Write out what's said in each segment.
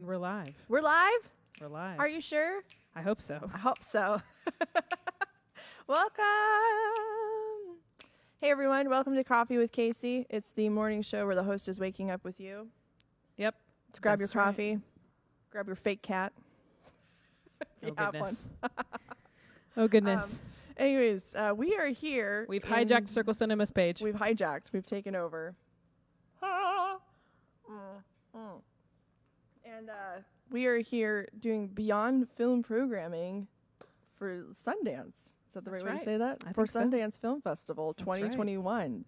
We're live. We're live? We're live. Are you sure? I hope so. I hope so. Welcome. Hey, everyone. Welcome to Coffee with Casey. It's the morning show where the host is waking up with you. Yep. Let's grab your That's right. coffee. Grab your fake cat. Oh, goodness. One. Oh, goodness. Anyways, we are here. We've hijacked Circle Cinema's page. We've hijacked. We've taken over. And we are here doing Beyond Film Programming for Sundance. Is that the That's right way right. to say that? I For think so. Sundance Film Festival That's right. 2021.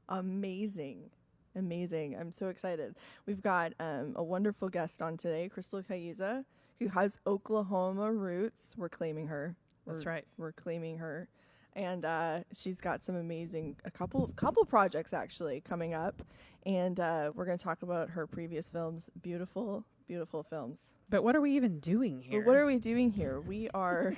Amazing. Amazing. I'm so excited. We've got a wonderful guest on today, Crystal Kayiza, who has Oklahoma roots. We're claiming her. That's right. We're claiming her. And she's got some amazing, a couple projects actually coming up. And we're going to talk about her previous films. Beautiful, beautiful films. But what are we even doing here? But what are we doing here? We are,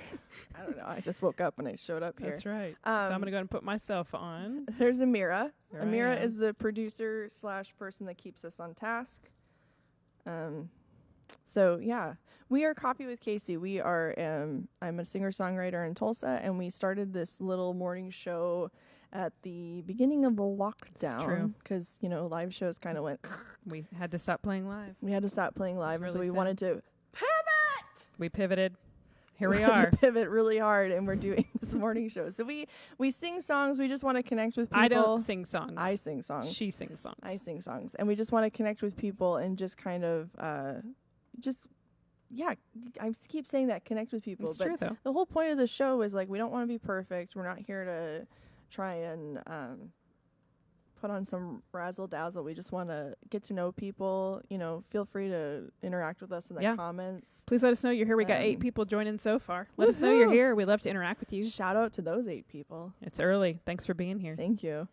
I don't know, I just woke up and I showed up here. That's right. So I'm going to go ahead and put myself on. There's Amira. Here I Amira am. is the producer / person that keeps us on task. So yeah, we are Coffee with Casey. We are, I'm a singer-songwriter in Tulsa, and we started this little morning show at the beginning of the lockdown. true. Because, you know, live shows kind of went, We had to stop playing live. we had to stop playing live, It's so really we sad. wanted to pivot. We pivoted. Here we wanted are. to pivot really hard, and we're doing this morning show. So we sing songs. We just want to connect with people. I don't sing songs. I sing songs. She sings songs. I sing songs, and we just want to connect with people and just kind of yeah, I keep saying that, connect with people. It's but true, though. the whole point of the show is, like, we don't want to be perfect. We're not here to try and put on some razzle dazzle. We just want to get to know people. You know, feel free to interact with us in the Yeah. comments. Please let us know you're here. We got 8 people joining so far. Let us know you're Woohoo! here. We love to interact with you. Shout out to those 8 people. It's early. Thanks for being here. Thank you.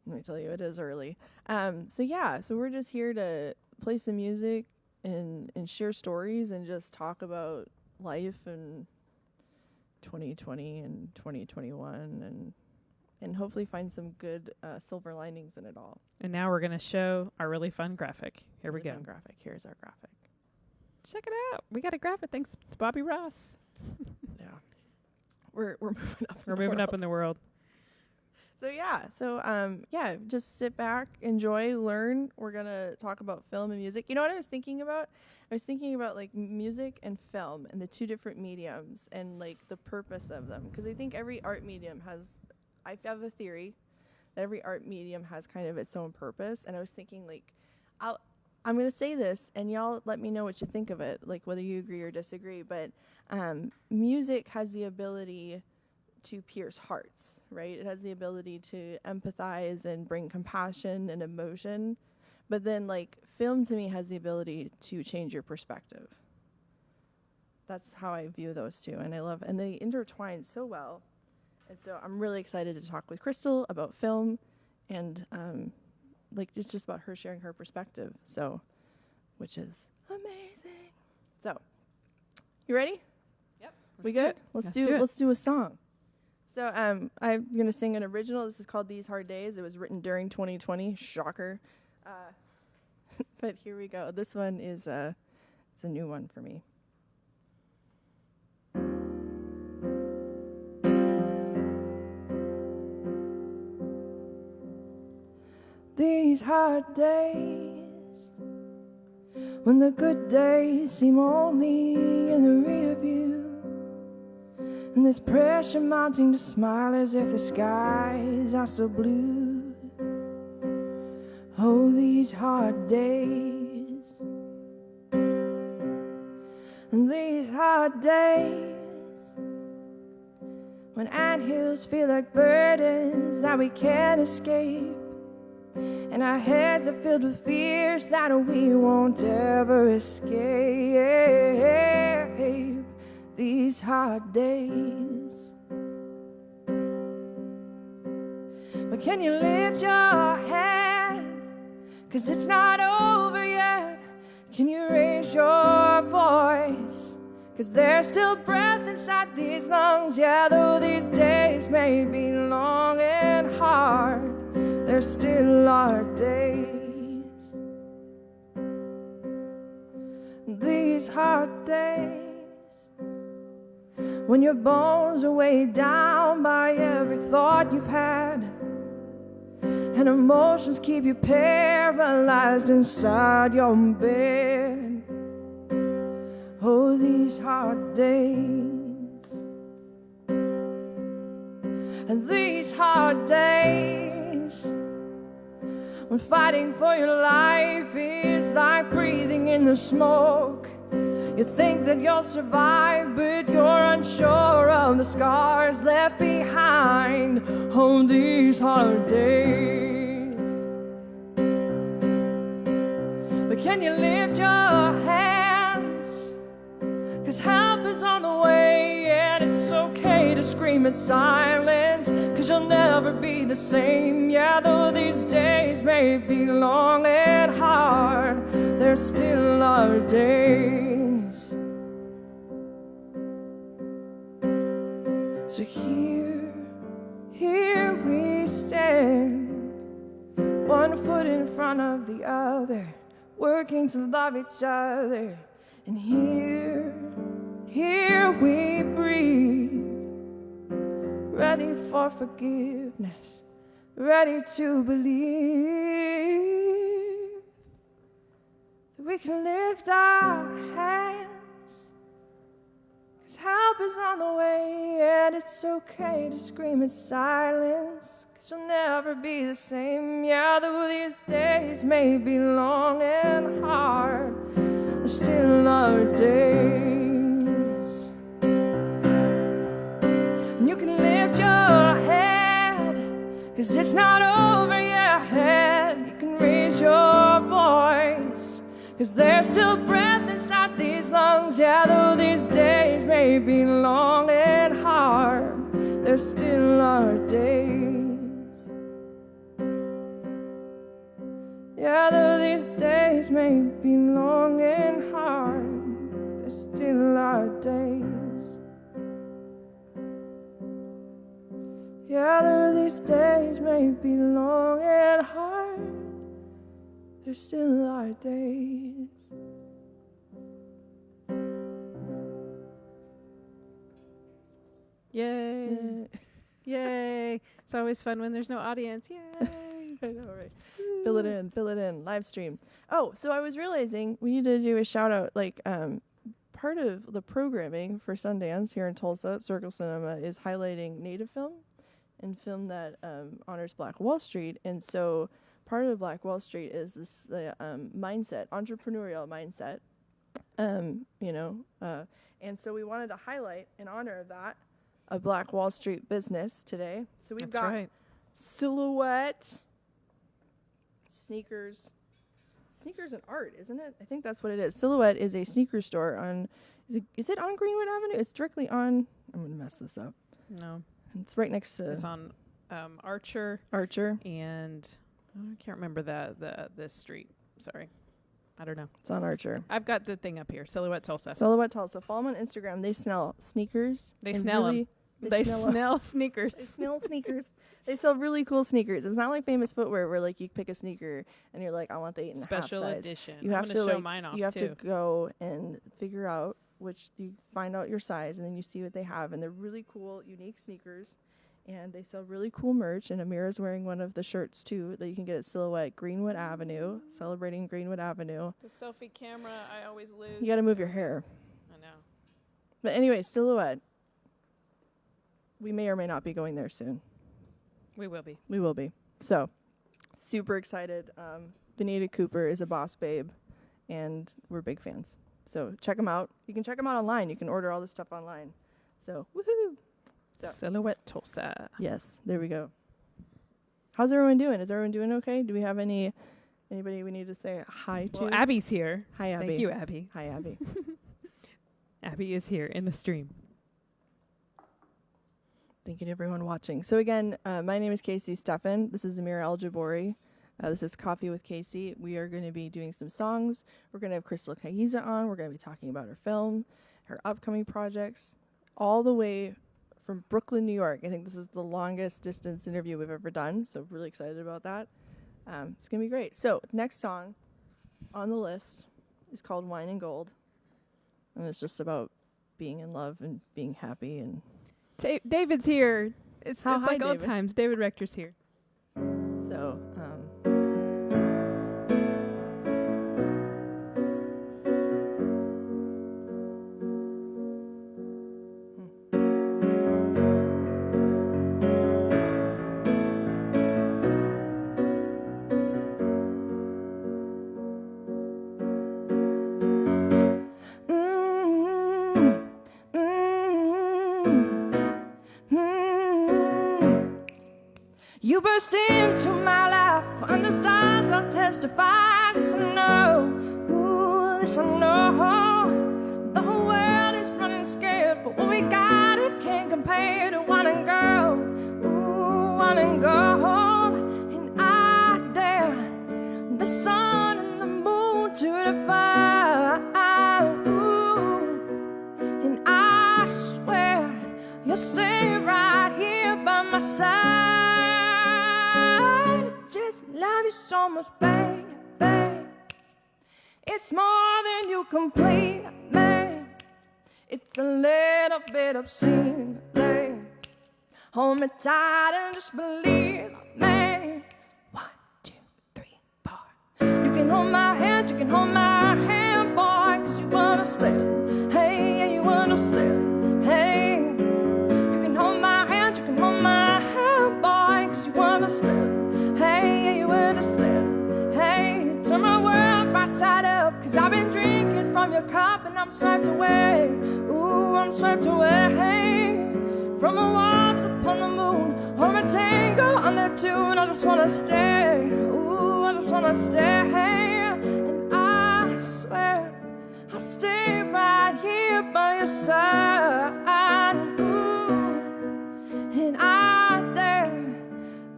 Let me tell you, it is early. So we're just here to play some music and share stories and just talk about life and 2020 and 2021 and hopefully find some good silver linings in it all. And now we're going to show our really fun graphic. Here we Really go. fun graphic. Here's our graphic. Check it out. We got a graphic thanks to Bobby Ross. Yeah. We're moving up. We're moving up in the world. So just sit back, enjoy, learn. We're going to talk about film and music. You know what I was thinking about? I was thinking about, like, music and film and the two different mediums and, like, the purpose of them. Because I think every art medium I have a theory that every art medium has kind of its own purpose. And I was thinking, like, I'm going to say this, and y'all let me know what you think of it, like, whether you agree or disagree. But music has the ability to pierce hearts, right? It has the ability to empathize and bring compassion and emotion. But then, like, film to me has the ability to change your perspective. That's how I view those two. And they intertwine so well. And so I'm really excited to talk with Crystal about film and, it's just about her sharing her perspective. So, which is amazing. So, you ready? Yep. We good? Let's Let's do a song. So I'm going to sing an original. This is called These Hard Days. It was written during 2020. Shocker. But here we go. This one is it's a new one for me. These hard days, when the good days seem only in the rear view, and there's pressure mounting to smile as if the skies are still blue. Oh, these hard days, and these hard days, when anthills feel like burdens that we can't escape, and our heads are filled with fears that we won't ever escape. These hard days. But can you lift your hand? 'Cause it's not over yet. Can you raise your voice? 'Cause there's still breath inside these lungs. Yeah, though these days may be long and hard, there still are days. these hard days, when your bones are weighed down by every thought you've had, and emotions keep you paralyzed inside your bed. Oh, these hard days, and these hard days, when fighting for your life is like breathing in the smoke. You think that you'll survive, but you're unsure of the scars left behind on these hard days. But can you lift your hands? 'Cause help is on the way, and it's okay to scream in silence, 'cause you'll never be the same. Yeah, though these days may be long and hard, there still are days. So here we stand, one foot in front of the other, working to love each other. And here we breathe, ready for forgiveness, ready to believe that we can lift our hands. Help is on the way, and it's okay to scream in silence, 'cause you'll never be the same. Yeah, though these days may be long and hard, there still are days. And you can lift your head, 'cause it's not over yet. You can raise your voice, 'cause there's still breath inside these lungs. Yeah, though these days may be long and hard, there still are days. Yeah, though these days may be long and hard, there still are days. Yeah, though these days may be long and hard, there still are days. Yay. Yay. It's always fun when there's no audience. Yay. I know, right? Fill it in, live stream. Oh, so I was realizing we need to do a shout out, like, part of the programming for Sundance here in Tulsa, Circle Cinema, is highlighting Native film and film that honors Black Wall Street. And so part of Black Wall Street is this mindset, entrepreneurial mindset, and so we wanted to highlight in honor of that a Black Wall Street business today. So we've got Silhouette, sneakers and art, isn't it? I think that's what it is. Silhouette is a sneaker store on, is it on Greenwood Avenue? It's directly on, I'm going to mess this up. No. It's right next to. It's on Archer. And I can't remember the street. Sorry. I don't know. It's on Archer. I've got the thing up here. Silhouette Tulsa. Follow them on Instagram. They sell sneakers. They smell them. They smell sneakers. They smell sneakers. They sell really cool sneakers. It's not like Famous Footwear where like you pick a sneaker and you're like, I want the 8.5 special size. edition. You have to show like, mine off you have too. to go and figure out which, you find out your size and then you see what they have, and they're really cool, unique sneakers, and they sell really cool merch. And Amira's wearing one of the shirts too that you can get at Silhouette, Greenwood Avenue, celebrating Greenwood Avenue. The selfie camera, I always lose. You got to move your hair. I know. But anyway, Silhouette. We may or may not be going there soon. We will be. We will be. So, super excited. Benita Cooper is a boss babe, and we're big fans. So check them out. You can check them out online. You can order all this stuff online. So, woohoo! So, Silhouette Tulsa. yes, there we go. How's everyone doing? Is everyone doing okay? Do we have anybody we need to say hi to? Well, Abby's here. Hi, Abby. Thank you, Abby. Hi, Abby. Abby is here in the stream. Thank you to everyone watching. So again, my name is Casii Stephan. This is Amira Al-Jiboori. This is Coffee with Casey. We are going to be doing some songs. We're going to have Crystal Kayiza on. We're going to be talking about her film, her upcoming projects, all the way from Brooklyn, New York. I think this is the longest distance interview we've ever done, so really excited about that. It's going to be great. So next song on the list is called Wine and Gold. And it's just about being in love and being happy. And David's here. It's Hi, like old David. times. David Rector's here. so, you burst into my life under stars. I'll testify. This I know. Ooh, this I know. The whole world is running scared for what we got. It can't compare to one and gold. Ooh, one and gold. And I dare the sun and the moon to defy. Ooh, and I swear you'll stay right here by my side. Just love you so much, babe. It's more than you complete, me. It's a little bit obscene, babe. Hold me tight and just believe me. 1, 2, 3, 4. You can hold my hand, you can hold my hand, boy, 'cause you understand. Hey, yeah, you understand. Hey, you can hold my hand, you can hold my hand, boy, 'cause you understand. Hey, yeah, you understand. Hey, turn my world right side up, 'cause I've been drinking from your cup and I'm swept away. Ooh, I'm swept away. From a waltz upon the moon, or a tango on Neptune. I just wanna stay. Ooh, I just wanna stay. And I swear I'll stay right here by your side. Ooh, and I dare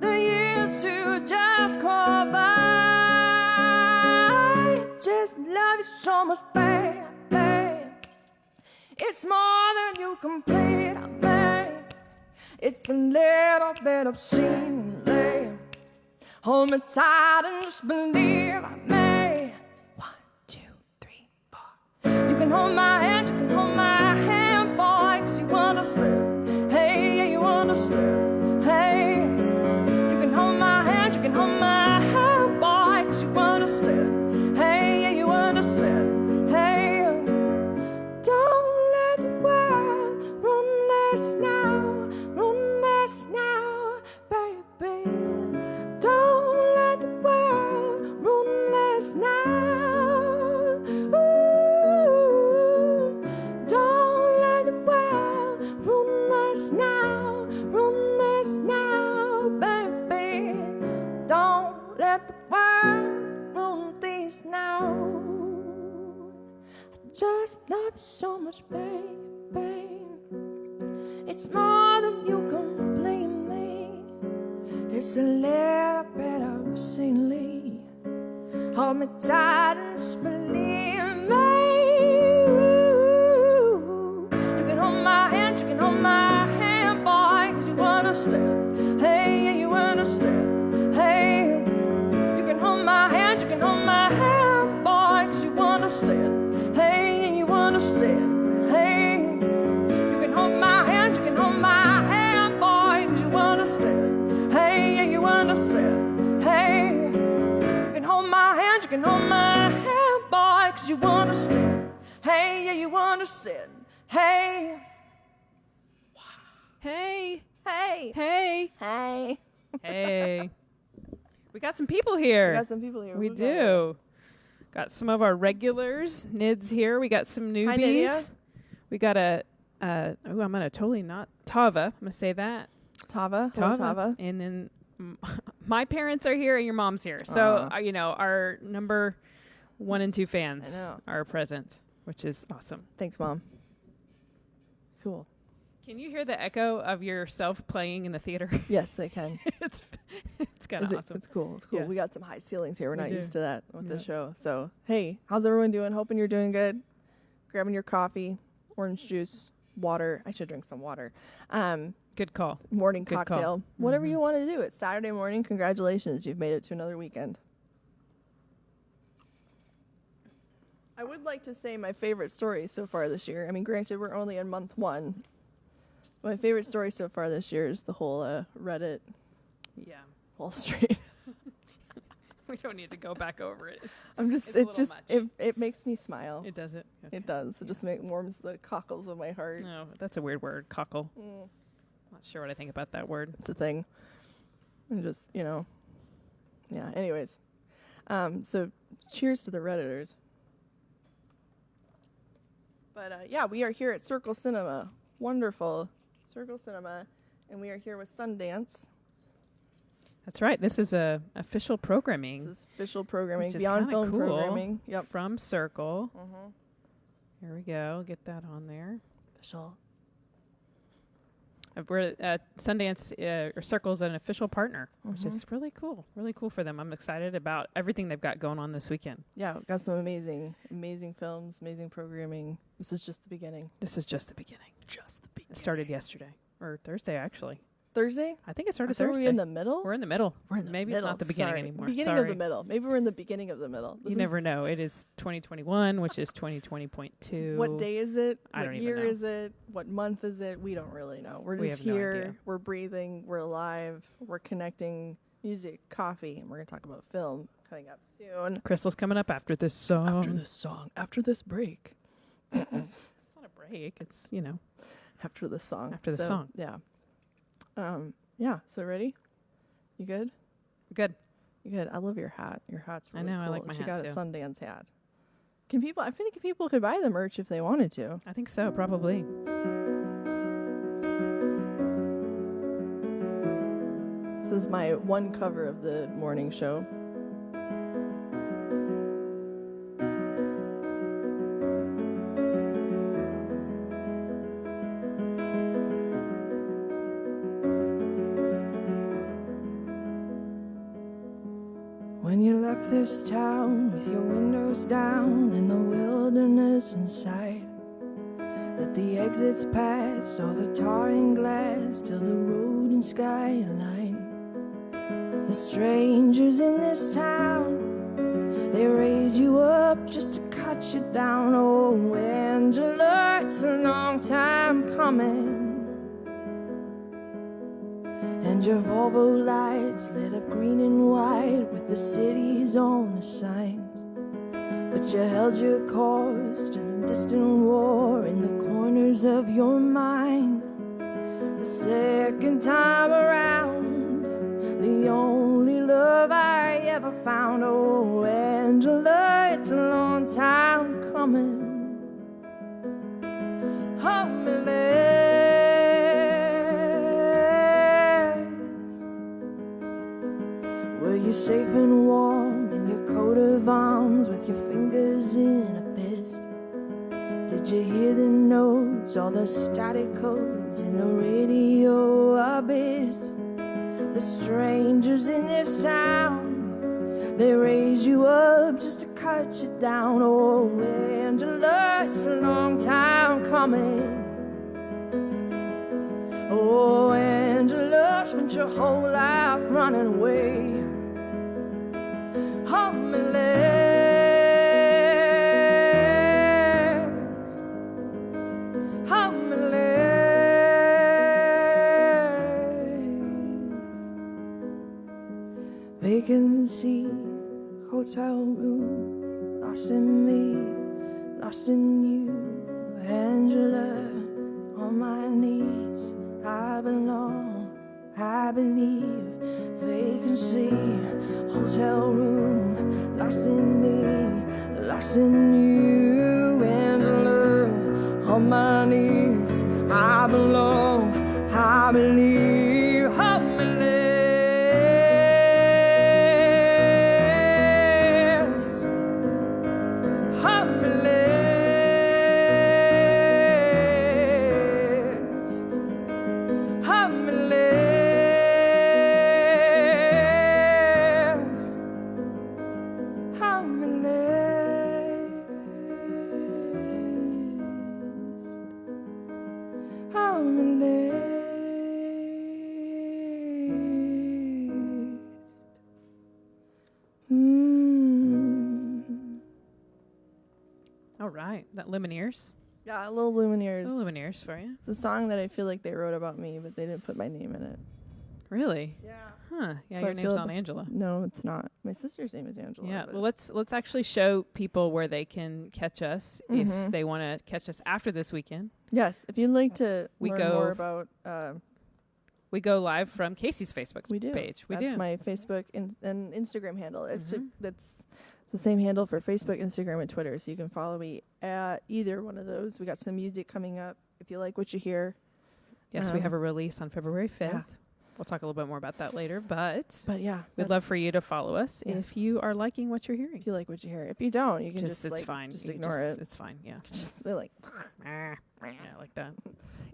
the years to just crawl by. Just love you so much, babe. It's more than you complete, babe. It's a little bit obscenely. Hold me tight and just believe me. 1, 2, 3, 4. You can hold my hand, you can hold my hand, boy, 'cause you understand. Hey, yeah, you understand. Hey, you can hold my hand, you can hold my hand, boy, 'cause you understand. Hey, yeah, you understand. Hey, don't let the world run this now, baby. Don't let the world run this now. Ooh, don't let the world run this now, baby. Don't let the world run this now. I just love you so much, baby. It's more than you can blame me. It's a little bit obscenely. Hold me tight and just believe me. Ooh, you can hold my hand, you can hold my hand, boy, 'cause you understand. Hey, yeah, you understand. Hey, you can hold my hand, you can hold my hand, boy, 'cause you understand. Hey, yeah, you understand. Hey, you can hold my hand, you can hold my hand, boy, 'cause you understand. Hey, yeah, you understand. Hey, you can hold my hand, you can hold my hand, boy, 'cause you understand. Hey, yeah, you understand. Hey, Hey. hey, Hey. hey. Hey. We got some people here. We got some people here. We Who got do. Got some of our regulars. Nid's here. We got some newbies. Hi, Nydia. We got I'm gonna totally not Tava. I'm gonna say that. it? Tava. Hello, Tava. And then my parents are here and your mom's here. So our number 1 and 2 fans are present, which is awesome. Thanks, Mom. Cool. Can you hear the echo of yourself playing in the theater? Yes, they can. it's kind of awesome. It's cool. It's cool. Yeah. We got some high ceilings here. We're We not do. used to that with the Yep. show. So, hey, how's everyone doing? Hoping you're doing good. Grabbing your coffee, orange juice, water. I should drink some water. Good call. Morning Good call. cocktail. Whatever you want to do. It's Saturday morning. Congratulations. You've made it to another weekend. I would like to say my favorite story so far this year. I mean, granted, we're only in month 1. My favorite story so far this year is the whole Reddit Yeah. Wall Street. We don't need to go back over it. It makes me smile. It does it? Okay. It does. It just warms the cockles of my heart. No, that's a weird word, cockle. Not sure what I think about that word. It's a thing. And just, yeah, anyways. So cheers to the Redditors. But we are here at Circle Cinema. Wonderful Circle Cinema. And we are here with Sundance. That's right. This is official programming. This is official programming. Which is Beyond Film cool. Programming. Yep. From Circle. Here we go. Get that on there. Official. We're Sundance or Circle's an official partner, which is really cool. Really cool for them. I'm excited about everything they've got going on this weekend. Yeah, we've got some amazing films, amazing programming. This is just the beginning. Just the beginning. It started yesterday or Thursday, actually. Thursday? I think it started Thursday. Thursday. We're in the middle? We're in the middle. Maybe it's not the beginning anymore. Beginning of the middle. Maybe we're in the beginning of the middle. You never know. It is 2021, which is 2020.2. What day is it? I don't what even year know. is it? What month is it? We don't really know. We're We just have no here. idea. We're breathing. We're alive. We're connecting music, coffee, and we're going to talk about film coming up soon. Crystal's coming up after this song. After this break. It's not a break. It's, After the song. After the song. Yeah. Yeah, so ready? You good? Good. You good? I love your hat. Your hat's really cool. I like my she hat, got too. a Sundance hat. I think people could buy the merch if they wanted to. I think so, probably. This is my one cover of the morning show. When you left this town with your windows down and the wilderness inside, let the exits pass, all the tar and glass till the road and skyline. The strangers in this town, they raise you up just to cut you down. Oh, Angela, it's a long time coming. And your Volvo lights lit up green and white with the cities on the signs. But you held your course to the distant war in the corners of your mind. The second time around, the only love I ever found. Oh, Angela, it's a long time coming. Hold me, were you safe and warm in your coat of arms with your fingers in a fist? Did you hear the notes, all the static codes in the radio abyss? The strangers in this town, they raise you up just to cut you down. Oh, Angela, it's a long time coming. Oh, Angela, spent your whole life running away. Vacancy, hotel room, lost in me, lost in you, Angela, on my knees, I belong, I believe. Vacancy, hotel room, lost in me, lost in you, Angela, on my knees, I belong, I believe. Hold me, that Lumineers. Yeah, Little Lumineers. Little Lumineers for you. It's a song that I feel like they wrote about me, but they didn't put my name in it. Really? Yeah. Huh. Yeah, So your name's not Angela. No, it's not. My sister's name is Angela. Yeah. Well, let's actually show people where they can catch us if they want to catch us after this weekend. Yes. If you'd like to learn more about... we go live from Casey's Facebook page. That's my Facebook and Instagram handle. It's that's the same handle for Facebook, Instagram, and Twitter. So you can follow me at either one of those. We got some music coming up. If you like what you hear. Yes, we have a release on February 5th. Yeah. We'll talk a little bit more about that later. But yeah, we'd love for you to follow us if you are liking what you're hearing. If you like what you hear. If you don't, you can it's fine. Just ignore it. It's fine. Yeah. Just be like, yeah, like that.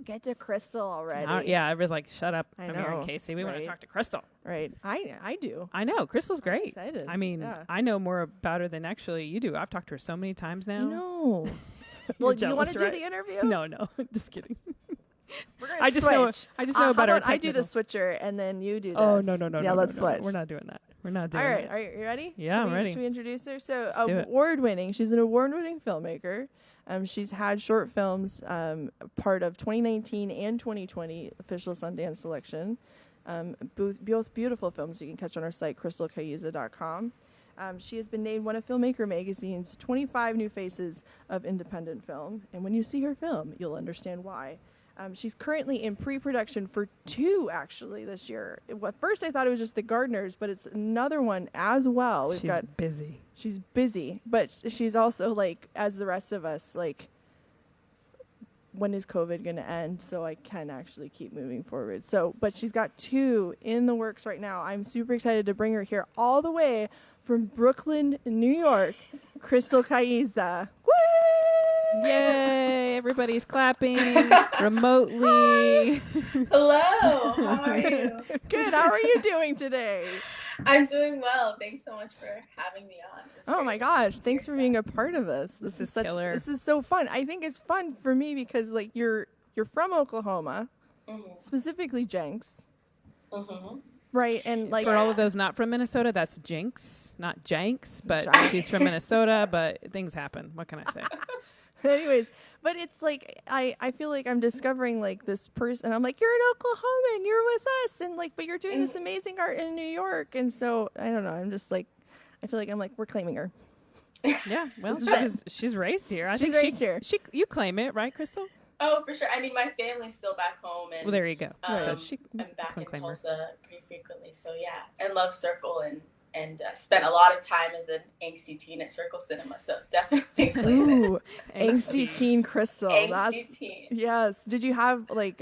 Get to Crystal already. I was like, shut up. I I'm know. here in Casey. We want to talk to Crystal. Right. I do. I know. Crystal's great. I'm excited. I mean, I know more about her than actually you do. I've talked to her so many times now. I know. Well, do you want to do the interview? No. Just kidding. We're gonna I just know about her. I do the switcher and then you do this. Oh no. Yeah, let's switch. We're not doing that. We're not doing All right. it. Are you ready? Yeah, I'm ready. Should we introduce her? So award-winning. She's an award-winning filmmaker. She's had short films part of 2019 and 2020 official Sundance selection. Both beautiful films you can catch on our site, crystalkayiza.com. She has been named one of Filmmaker Magazine's 25 New Faces of Independent Film. And when you see her film, you'll understand why. She's currently in pre-production for 2, actually, this year. At first, I thought it was just The Gardeners, but it's another one as well. She's busy. She's busy, but she's also, like, as the rest of us, like, when is COVID going to end so I can actually keep moving forward? But she's got 2 in the works right now. I'm super excited to bring her here all the way from Brooklyn, New York, Crystal Kayiza. Woo! Yay! Everybody's clapping remotely. Hello, how are you? Good. How are you doing today? I'm doing well. Thanks so much for having me on. Oh my gosh! Thanks for being a part of this. This is killer. This is so fun. I think it's fun for me because like you're from Oklahoma, specifically Jenks. Right, and like for all of those not from Minnesota, that's Jinx, not Jenks, but she's from Minnesota. But things happen. What can I say? Anyways, but it's like I feel like I'm discovering like this person, and I'm like, you're an Oklahoman, you're with us, and like, but you're doing this amazing art in New York, and so I don't know, I'm just like, I feel like I'm like we're claiming her. Yeah, well, she's raised here. She's raised here. You claim it, right, Crystal? Oh, for sure. I mean, my family's still back home, and well, there you go. So I'm back in Tulsa pretty frequently. So yeah, I love Circle and spent a lot of time as an angsty teen at Circle Cinema. So definitely. Ooh, angsty teen Crystal. Angsty teen. Yes. Did you have like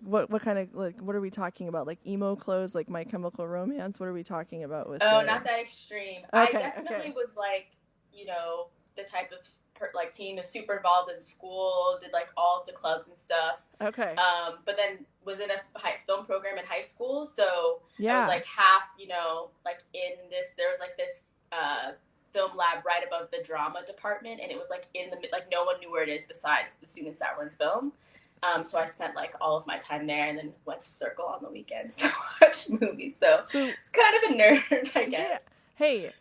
what kind of like what are we talking about? Like emo clothes, like My Chemical Romance? What are we talking about with? Oh, not that extreme. I definitely was like, the type of like teen who's super involved in school, did like all of the clubs and stuff. Okay. But then was in a film program in high school, so yeah. I was like half, like in this. There was like this film lab right above the drama department, and it was like in the like no one knew where it is besides the students that were in film. So I spent like all of my time there, and then went to Circle on the weekends to watch movies. So it's kind of a nerd, I guess. Yeah. Hey,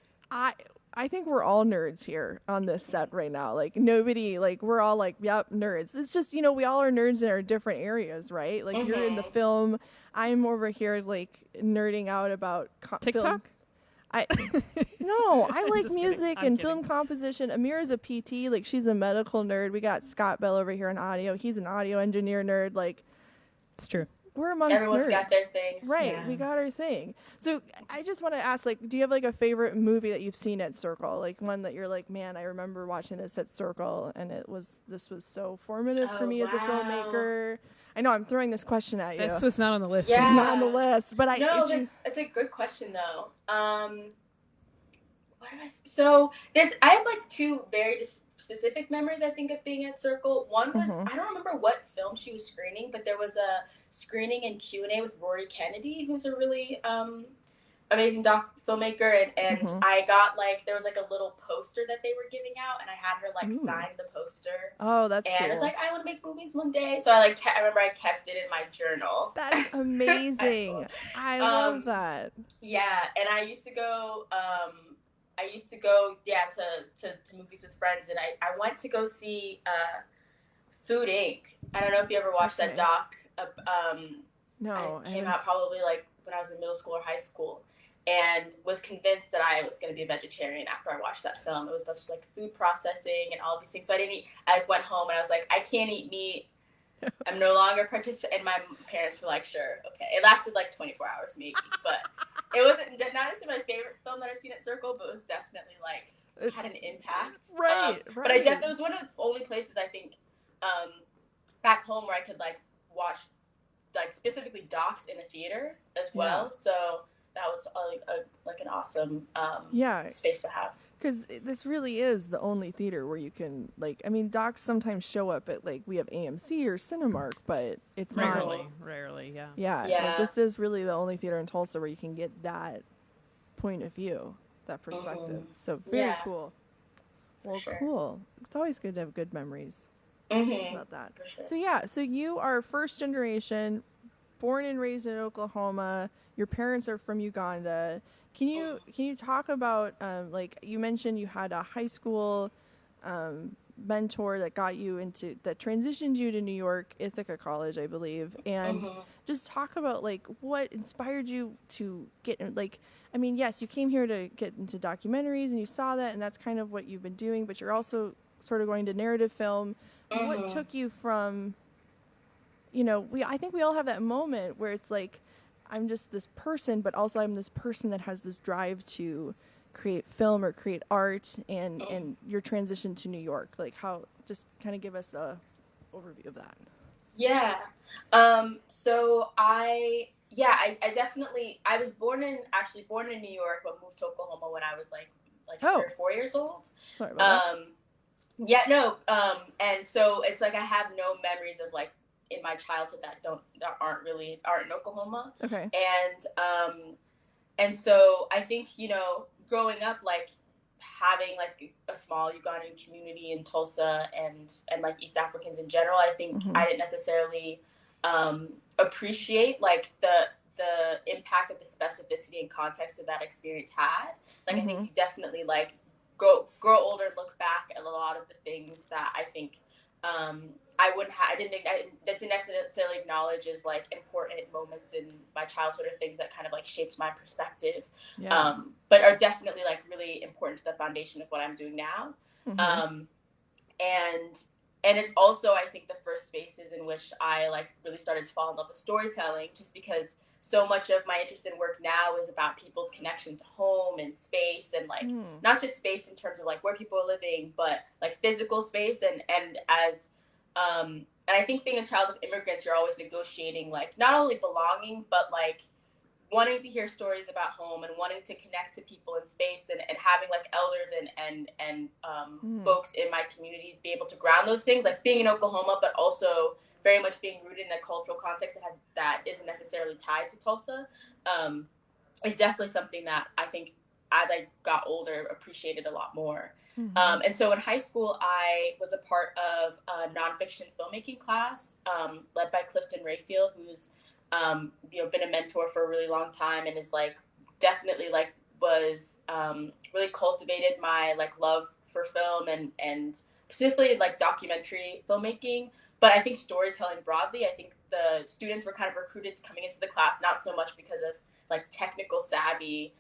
I think we're all nerds here on this set right now. Like nobody, like we're all like, yep, nerds. It's just, we all are nerds in our different areas, right? Like you're in the film. I'm over here like nerding out about TikTok. Film. I like music and film composition. Amira's a PT, like she's a medical nerd. We got Scott Bell over here in audio. He's an audio engineer nerd. Like it's true. We're amongst Everyone's nerds. Got their things. Right, yeah. We got our thing. So I just want to ask, like, do you have like a favorite movie that you've seen at Circle? Like one that you're like, man, I remember watching this at Circle, and this was so formative for me as a filmmaker. I know I'm throwing this question at you. This was not on the list. Yeah. It's not on the list, but it's a good question though. What do I? So I have like 2 very specific memories I think of being at Circle. One was I don't remember what film she was screening, but there was a screening and Q&A with Rory Kennedy, who's a really amazing filmmaker, and I got like there was like a little poster that they were giving out, and I had her like sign the poster. Oh, that's cool. And it's like I want to make movies one day, so I remember I kept it in my journal. That's amazing. I love that. Yeah, and I used to go I used to go, to movies with friends, and I went to go see Food Inc. I don't know if you ever watched that doc. No, it came out probably like when I was in middle school or high school, and was convinced that I was going to be a vegetarian after I watched that film. It was about just like food processing and all these things. So I didn't eat. I went home and I was like, I can't eat meat. I'm no longer participating. And my parents were like, sure, okay. It lasted like 24 hours maybe, but it wasn't not necessarily my favorite film that I've seen at Circle, but it was definitely like had an impact. Right. But it was one of the only places I think back home where I could like watch like specifically docs in a theater as well. Yeah. So that was like an awesome space to have. Because this really is the only theater where you can, like, I mean, docs sometimes show up at, like, we have AMC or Cinemark, but it's Rarely, yeah. Yeah. Like, this is really the only theater in Tulsa where you can get that point of view, that perspective. So, very cool. Well, cool. It's always good to have good memories about that. Sure. So you are first generation, born and raised in Oklahoma. Your parents are from Uganda. Can you talk about like you mentioned you had a high school mentor that transitioned you to New York, Ithaca College, I believe, and just talk about like what inspired you to get in, like, I mean, yes, you came here to get into documentaries and you saw that and that's kind of what you've been doing, but you're also sort of going to narrative film. What took you from, I think we all have that moment where it's like, I'm just this person, but also I'm this person that has this drive to create film or create art, and your transition to New York. Like, how, just kind of give us a overview of that. Yeah. So I definitely, I was born in New York, but moved to Oklahoma when I was like 3 or 4 years old. Sorry about that. And so it's like I have no memories of like in my childhood that aren't in Oklahoma. Okay. And so I think, growing up, like having like a small Ugandan community in Tulsa and like East Africans in general, I think I didn't necessarily appreciate like the impact of the specificity and context that exterience had. Like I think you definitely like grow older and look back at a lot of the things that I think I didn't necessarily acknowledge as like important moments in my childhood or things that kind of like shaped my perspective, but are definitely like really important to the foundation of what I'm doing now. And it's also, I think, the first spaces in which I like really started to fall in love with storytelling, just because so much of my interest in work now is about people's connection to home and space, and like not just space in terms of like where people are living, but like physical space. And as and I think being a child of immigrants, you're always negotiating like not only belonging, but like wanting to hear stories about home and wanting to connect to people in space, and having like elders and folks in my community be able to ground those things, like being in Oklahoma, but also very much being rooted in a cultural context that isn't necessarily tied to Tulsa, is definitely something that I think as I got older appreciated a lot more. And so in high school, I was a part of a nonfiction filmmaking class led by Clifton Rayfield, who's been a mentor for a really long time, and is like definitely like was really cultivated my like love for film and specifically like documentary filmmaking. But I think storytelling broadly, I think the students were kind of recruited coming into the class, not so much because of like technical savvy,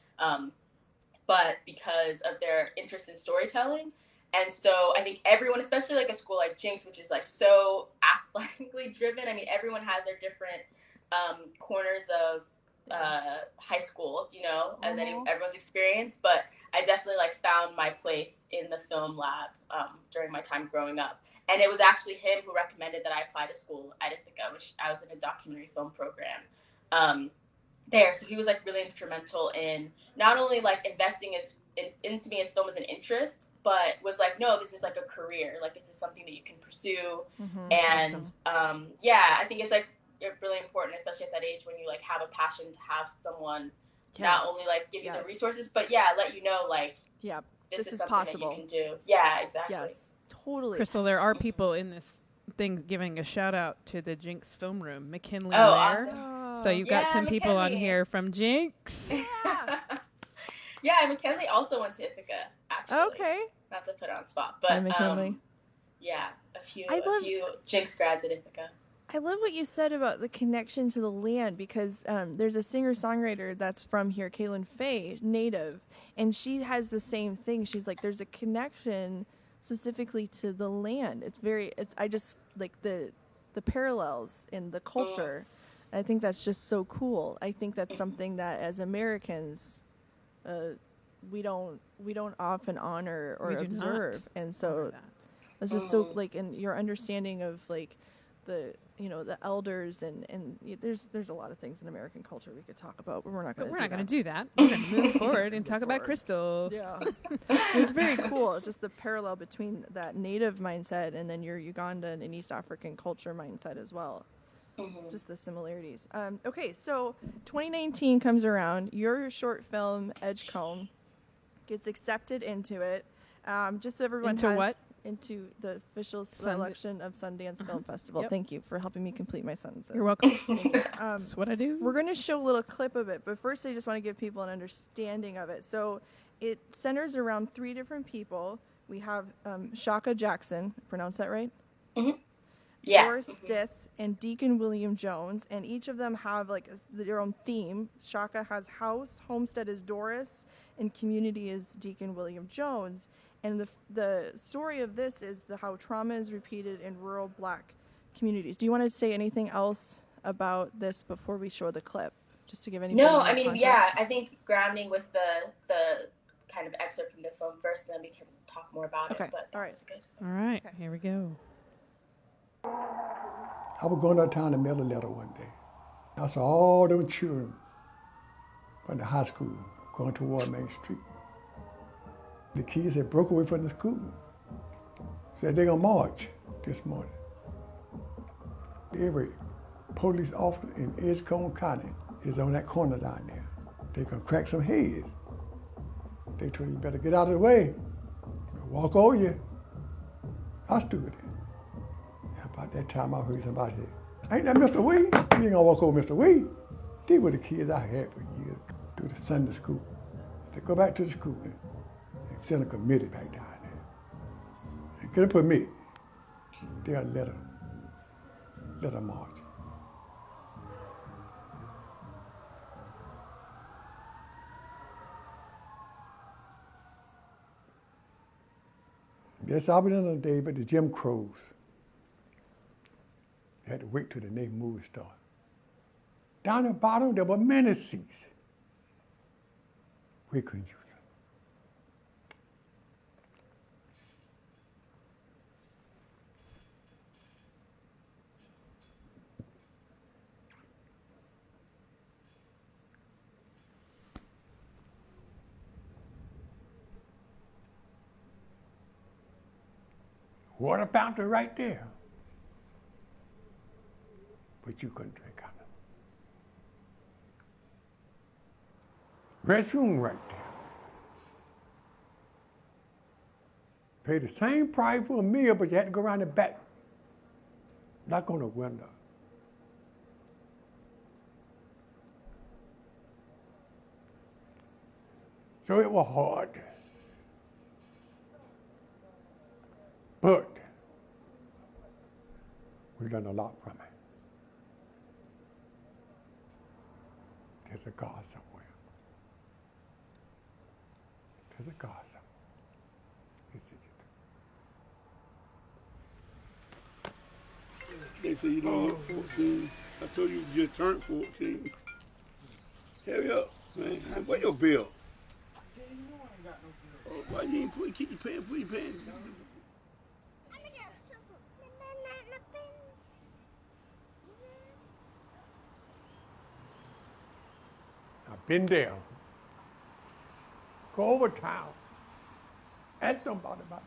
but because of their interest in storytelling. And so I think everyone, especially like a school like Jinx, which is like so athletically driven, I mean, everyone has their different corners of high school, and then everyone's experience. But I definitely like found my place in the film lab during my time growing up. And it was actually him who recommended that I apply to school at Ithaca, which I was in a documentary film program there. So he was like really instrumental in not only like investing into me as film as an interest, but was like, no, this is like a career. Like this is something that you can pursue. And awesome. I think it's like really important, especially at that age when you like have a passion, to have someone not only like give you the resources, but let you know like, this is something possible that you can do. Yeah, exactly. Yes. Totally. Crystal, there are people in this thing giving a shout out to the Jinx film room, McKinley. Awesome. So you've got some people on here from Jinx. Yeah, McKinley also went to Ithaca, actually. Okay. Not to put it on the spot, but Hi, McKinley. yeah, a few Jinx grads at Ithaca. I love what you said about the connection to the land, because there's a singer-songwriter that's from here, Kaylin Faye, native, and she has the same thing. She's like, there's a connection specifically to the land. I just like the parallels in the culture. I think that's just so cool. I think that's something that as Americans, we don't often honor or observe, and so that's just so like, in your understanding of like the elders and there's a lot of things in American culture we could talk about, but we're not going to do that. We're going to move forward and talk about Crystal. Yeah. It's very cool, just the parallel between that native mindset and then your Ugandan and East African culture mindset as well. Just the similarities. Okay, so 2019 comes around. Your short film, Edgecombe, gets accepted into it. Just so everyone into the official selection of Sundance Film Festival. Yep. Thank you for helping me complete my sentences. You're welcome. That's what I do. We're going to show a little clip of it, but first I just want to give people an understanding of it. So it centers around 3 different people. We have Shaka Jackson, pronounce that right? Mm-hmm. Yeah. Doris Stith and Deacon William Jones, and each of them have like their own theme. Shaka has house, homestead is Doris, and community is Deacon William Jones. And the story of this is how trauma is repeated in rural Black communities. Do you want to say anything else about this before we show the clip, just to give anybody more context? Yeah, I think grounding with the kind of excerpt from the film first, and then we can talk more about it. But all right, that's good. All right, here we go. I was going uptown to mail a letter one day. I saw all them children from the high school going toward Main Street. The kids had broke away from the school. Said they're gonna march this morning. Every police officer in Edgecombe County is on that corner down there. They gonna crack some heads. They told you better get out of the way. Walk over you. I stood there. About that time I heard somebody say, ain't that Mr. Wee? You ain't gonna walk over Mr. Wee. These were the kids I had for years through the Sunday school. They go back to the school and send a committee back down there. And get a permit. They'll let her march. Yes, I've been in a day, but the Jim Crows. You had to wait till the next movie started. Down the bottom, there were many seats. We couldn't use them. Water fountain right there. But you couldn't drink out of it. Restroom right there. Paid the same price for a meal, but you had to go around the back. Knock on the window. So it was hard. But we learned a lot from it. There's a God somewhere. There's a God somewhere. They say you don't look 14. I told you you just turned 14. Hurry up, man. Where your bill? Oh, why you ain't keep your pen, put your pen. I've been there. Go over town. Ask somebody about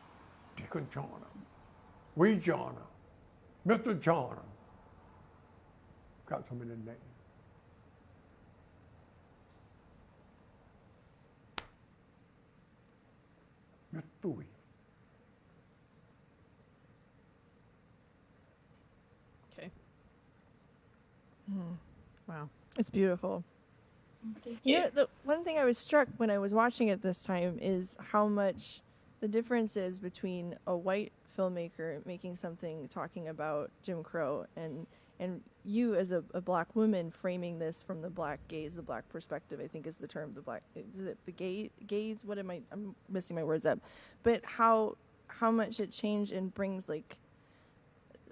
Deacon Johnner, Wee Johnner, Mr. Johnner. Got so many names. Mr. Wee. Okay. Wow. It's beautiful. You know, the one thing I was struck when I was watching it this time is how much the difference is between a white filmmaker making something talking about Jim Crow and you as a black woman framing this from the black gaze, the black perspective, I think is the term, the black, is it the gaze? What am I'm missing my words up. But how much it changed and brings, like,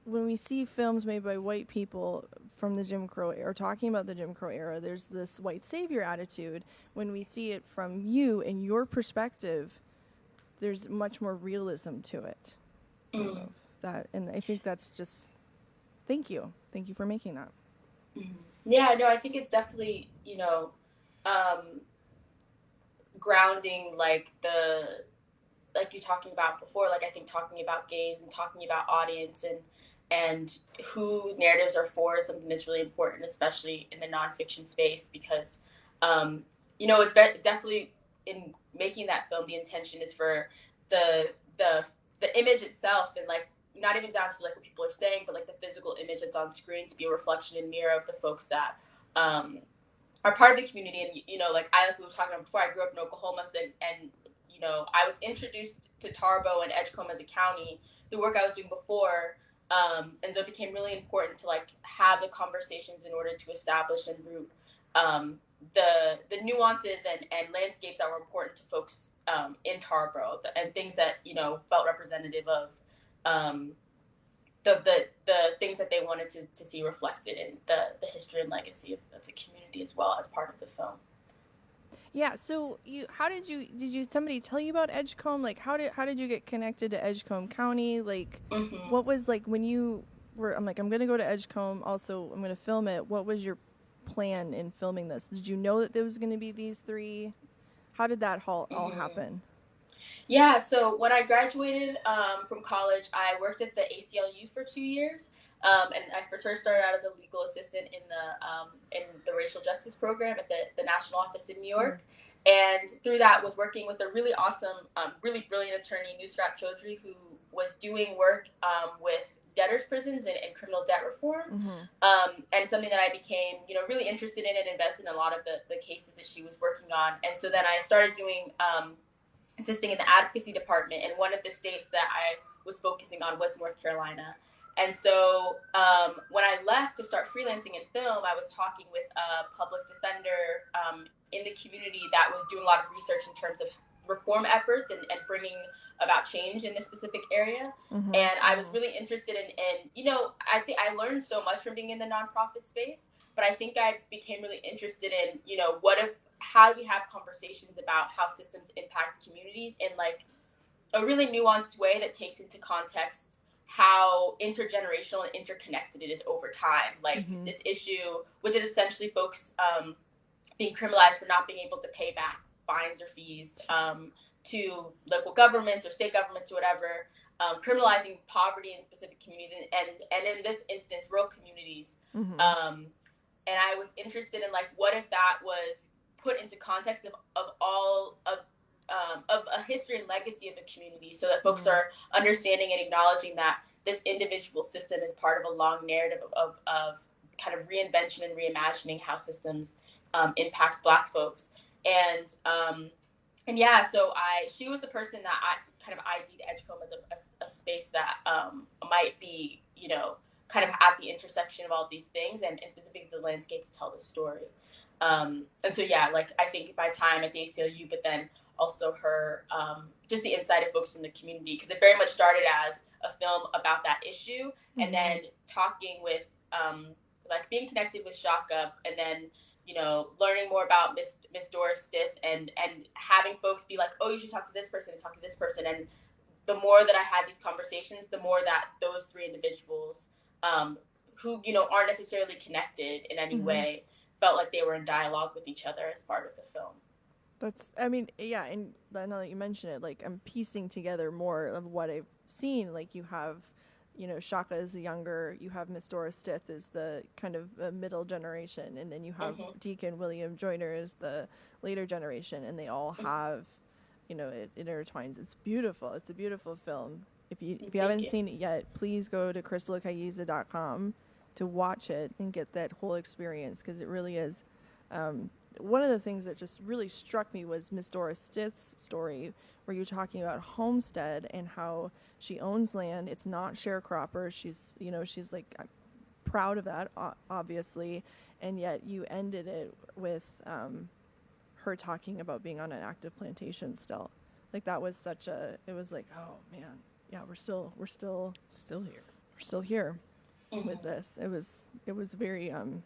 when we see films made by white people from the Jim Crow era, talking about the Jim Crow era, there's this white savior attitude. When we see it from you and your perspective, there's much more realism to it. That, and I think that's just, thank you for making that. Yeah, no, I think it's definitely, grounding, like you're talking about before, like I think talking about gaze and talking about audience and who narratives are for is something that's really important, especially in the nonfiction space, because it's definitely, in making that film, the intention is for the image itself, and like not even down to like what people are saying, but like the physical image that's on screen to be a reflection and mirror of the folks that are part of the community. And like we were talking about before, I grew up in Oklahoma, so, and I was introduced to Tarbo and Edgecombe as a county, the work I was doing before. And so it became really important to like have the conversations in order to establish and root the nuances and landscapes that were important to folks in Tarboro, and things that felt representative of the things that they wanted to see reflected in the history and legacy of the community as well as part of the film. Yeah, so did somebody tell you about Edgecombe? Like, how did you get connected to Edgecombe County? Like, what was, like, when you were, I'm like, I'm going to go to Edgecombe, also I'm going to film it. What was your plan in filming this? Did you know that there was going to be these three? How did that all happen? Yeah, so when I graduated from college, I worked at the ACLU for 2 years, and I first started out as a legal assistant in the racial justice program at the national office in New York, and through that was working with a really awesome, really brilliant attorney, Nusrat Chaudhry, who was doing work with debtors' prisons and criminal debt reform, and something that I became really interested in and invested in a lot of the cases that she was working on, and so then I started doing assisting in the advocacy department, and one of the states that I was focusing on was North Carolina. And so when I left to start freelancing in film, I was talking with a public defender in the community that was doing a lot of research in terms of reform efforts and bringing about change in this specific area. And I was really interested in I think I learned so much from being in the nonprofit space, but I think I became really interested in, how do we have conversations about how systems impact communities in like a really nuanced way that takes into context how intergenerational and interconnected it is over time. Like this issue, which is essentially folks being criminalized for not being able to pay back fines or fees to local governments or state governments or whatever, criminalizing poverty in specific communities and in this instance, rural communities. And I was interested in like, what if that was put into context of all of a history and legacy of the community, so that folks are understanding and acknowledging that this individual system is part of a long narrative of kind of reinvention and reimagining how systems impact Black folks. And yeah, so she was the person that I kind of ID'd Edgecombe as a space that might be, kind of at the intersection of all of these things and specifically the landscape to tell the story. And so, yeah, like I think my time at the ACLU, but then also her, just the insight of folks in the community, because it very much started as a film about that issue, and then talking with, like being connected with Shaka, and then, learning more about Miss Doris Stith and having folks be like, oh, you should talk to this person and talk to this person. And the more that I had these conversations, the more that those three individuals, who, aren't necessarily connected in any way, felt like they were in dialogue with each other as part of the film. Yeah, and now that you mention it, like I'm piecing together more of what I've seen. Like you have, Shaka is the younger, you have Miss Doris Stith is the kind of middle generation, and then you have Deacon William Joyner is the later generation, and they all have, it intertwines. It's beautiful. It's a beautiful film. If you haven't seen it yet, please go to crystalkayiza.com to watch it and get that whole experience, because it really is one of the things that just really struck me was Miss Doris Stith's story, where you're talking about Homestead and how she owns land. It's not sharecropper. She's like proud of that, obviously, and yet you ended it with her talking about being on an active plantation still. Like that was it was like, oh man, yeah, we're still here. We're still here with this. It was very it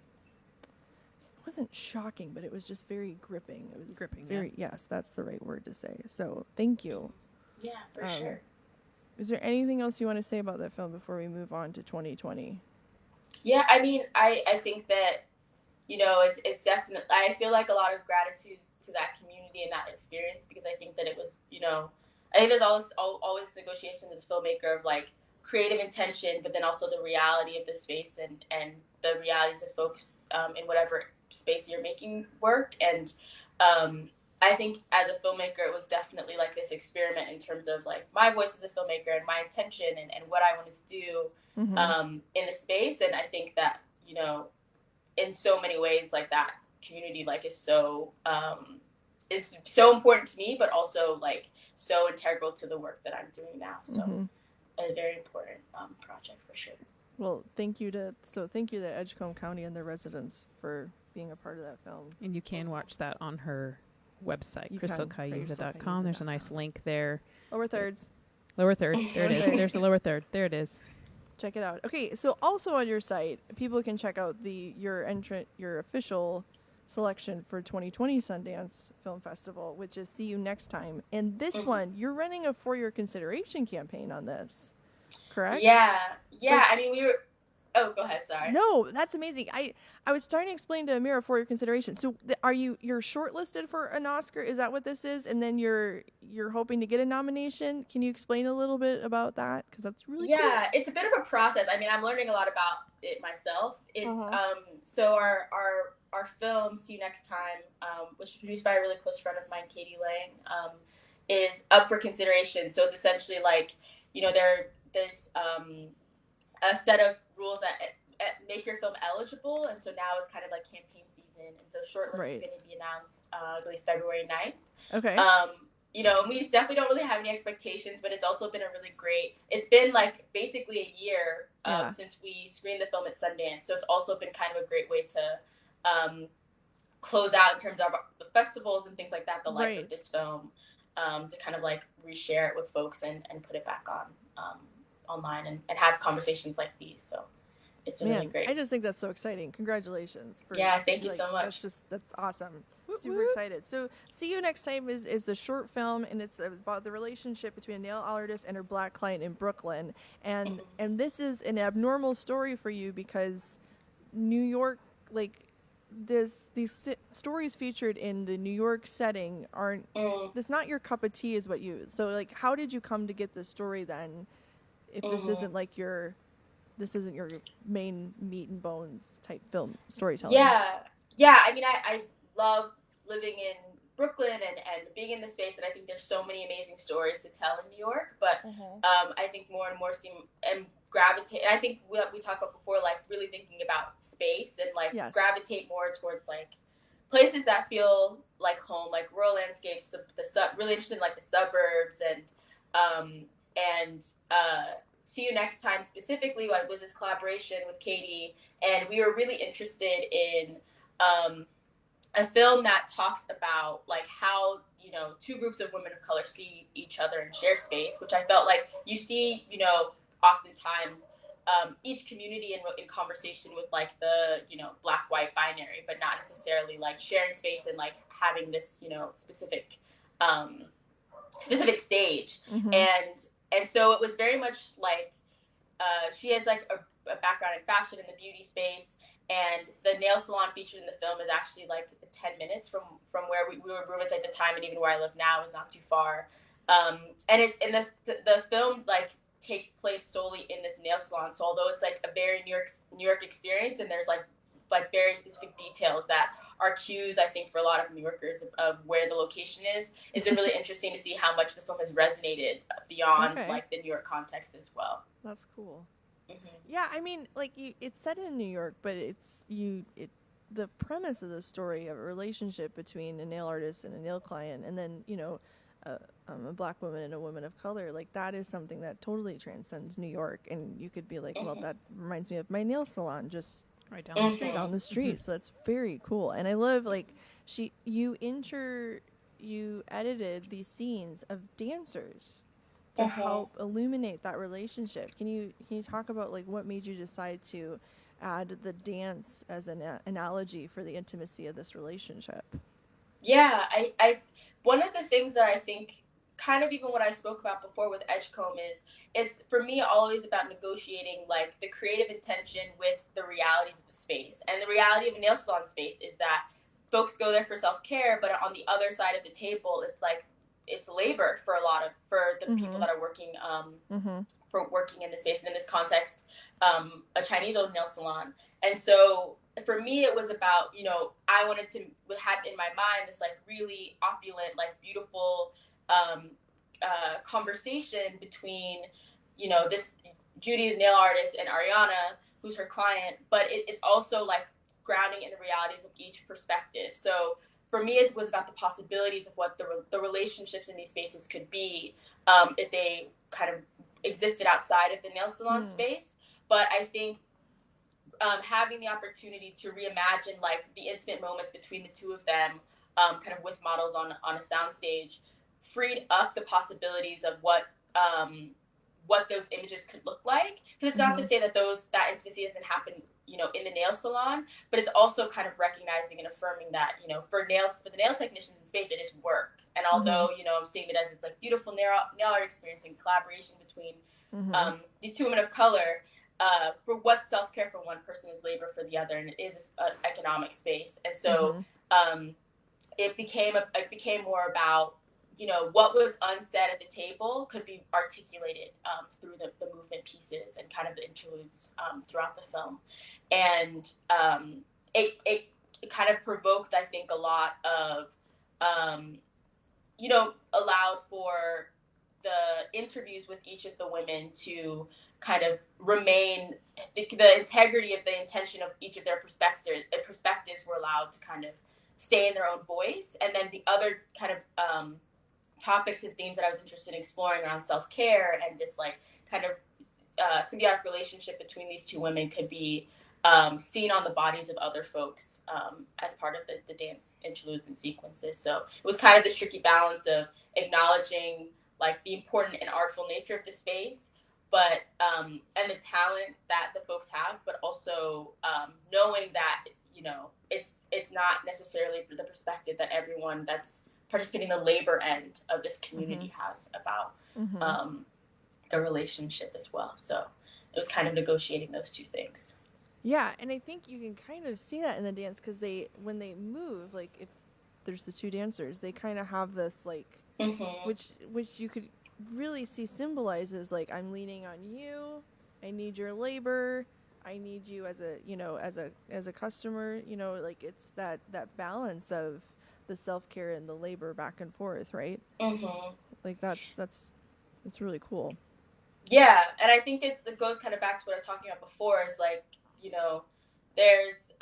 wasn't shocking, but it was just very gripping. It was gripping. Very yes, that's the right word to say. So thank you. Yeah, for sure. Is there anything else you want to say about that film before we move on to 2020? Yeah, I mean, I think that, it's definitely, I feel like a lot of gratitude to that community and that experience, because I think that it was, I think there's always negotiation as a filmmaker of like creative intention, but then also the reality of the space and the realities of folks in whatever space you're making work. And I think as a filmmaker, it was definitely like this experiment in terms of like my voice as a filmmaker and my intention and what I wanted to do in the space. And I think that, in so many ways, like that community like is so important to me, but also like so integral to the work that I'm doing now. So a very important project for sure. Well, thank you to Edgecombe County and their residents for being a part of that film. And you can watch that on her website, crystalkayiza.com. crystalkayiza.com. There's a nice link there. Lower thirds. Lower third. There it is. There's the lower third. There it is. Check it out. Okay, so also on your site, people can check out your official selection for 2020 Sundance Film Festival, which is See You Next Time. And this one, you're running a for-your consideration campaign on this, correct? Yeah. I mean, we were... Oh, go ahead. Sorry. No, that's amazing. I was trying to explain to Amira for your consideration. So you're shortlisted for an Oscar? Is that what this is? And then you're hoping to get a nomination? Can you explain a little bit about that? Because that's really cool. Yeah, it's a bit of a process. I mean, I'm learning a lot about it myself. It's so our film See You Next Time, which is produced by a really close friend of mine, Katie Lang, is up for consideration. So it's essentially like, there's a set of rules that make your film eligible, and so now it's kind of like campaign season, and so shortlist is going to be announced, I believe February 9th. Okay. And we definitely don't really have any expectations, but it's also been a really great. It's been like basically a year since we screened the film at Sundance, so it's also been kind of a great way to close out in terms of the festivals and things like that. The life of this film, to kind of like reshare it with folks and put it back on. Online and have conversations like these, so it's been really great. I just think that's so exciting. Congratulations! Thank you so much. That's awesome. Super excited. So, See You Next Time is a short film, and it's about the relationship between a nail artist and her black client in Brooklyn, and this is an abnormal story for you because New York, like these stories featured in the New York setting aren't. That's not your cup of tea, is what you. So, like, how did you come to get this story then? If this isn't like this isn't your main meat and bones type film storytelling. Yeah. I mean, I love living in Brooklyn and being in the space, and I think there's so many amazing stories to tell in New York. But I think more and more gravitate. And I think we talked about before, like really thinking about space and like gravitate more towards like places that feel like home, like rural landscapes, really interested in like the suburbs and See You Next Time specifically was this collaboration with Katie, and we were really interested in a film that talks about like how two groups of women of color see each other and share space, which I felt like you see oftentimes each community in conversation with like the black white binary, but not necessarily like sharing space and like having this specific stage. And so it was very much like she has like a background in fashion in the beauty space, and the nail salon featured in the film is actually like 10 minutes from where we were roommates at the time, and even where I live now is not too far. And it's in the film like takes place solely in this nail salon. So although it's like a very New York experience, and there's like very specific details that are cues, I think, for a lot of New Yorkers of where the location is, it's been really interesting to see how much the film has resonated beyond like the New York context as well. That's cool. Yeah, I mean, like it's set in New York, but the premise of the story of a relationship between a nail artist and a nail client, and then, you know, a black woman and a woman of color, like that is something that totally transcends New York. And you could be like, well, that reminds me of my nail salon just Right down the street. down the street. So that's very cool. And I love, like, you edited these scenes of dancers to help illuminate that relationship. Can you talk about, like, what made you decide to add the dance as an analogy for the intimacy of this relationship? Yeah, I one of the things that I think, kind of even what I spoke about before with Edgecombe, is it's for me always about negotiating like the creative intention with the realities of the space. And the reality of a nail salon space is that folks go there for self-care, but on the other side of the table, it's like it's labor for the people that are working for working in the space, and in this context, a Chinese-owned nail salon. And so for me, it was about, you know, I wanted to have in my mind this like really opulent, like beautiful conversation between, you know, this Judy, the nail artist, and Ariana, who's her client, but it's also like grounding in the realities of each perspective. So for me, it was about the possibilities of what the relationships in these spaces could be if they kind of existed outside of the nail salon space. But I think having the opportunity to reimagine like the intimate moments between the two of them, kind of with models on a soundstage, freed up the possibilities of what those images could look like. Because it's not to say that that intimacy doesn't happen, you know, in the nail salon, but it's also kind of recognizing and affirming that, you know, for the nail technicians in space, it is work. And although, you know, I'm seeing it as this like beautiful nail art experience and collaboration between these two women of color, for what self-care for one person is labor for the other, and it is an economic space. And so it became more about, you know, what was unsaid at the table could be articulated through the movement pieces and kind of the interludes throughout the film. And it kind of provoked, I think, a lot of, you know, allowed for the interviews with each of the women to kind of remain, the integrity of the intention of each of their perspectives were allowed to kind of stay in their own voice. And then the other kind of topics and themes that I was interested in exploring around self-care and just like kind of symbiotic relationship between these two women could be seen on the bodies of other folks as part of the dance interludes and sequences. So it was kind of this tricky balance of acknowledging like the important and artful nature of the space, but and the talent that the folks have, but also knowing that, you know, it's not necessarily the perspective that everyone that's participating in the labor end of this community has about the relationship as well. So it was kind of negotiating those two things. Yeah, and I think you can kind of see that in the dance, because when they move, like if there's the two dancers, they kind of have this like, which you could really see symbolizes like, I'm leaning on you, I need your labor, I need you as a, you know, as a customer, you know, like it's that balance of the self-care and the labor back and forth, right? Like that's really cool. Yeah, and I think it goes kind of back to what I was talking about before, is like, you know, there's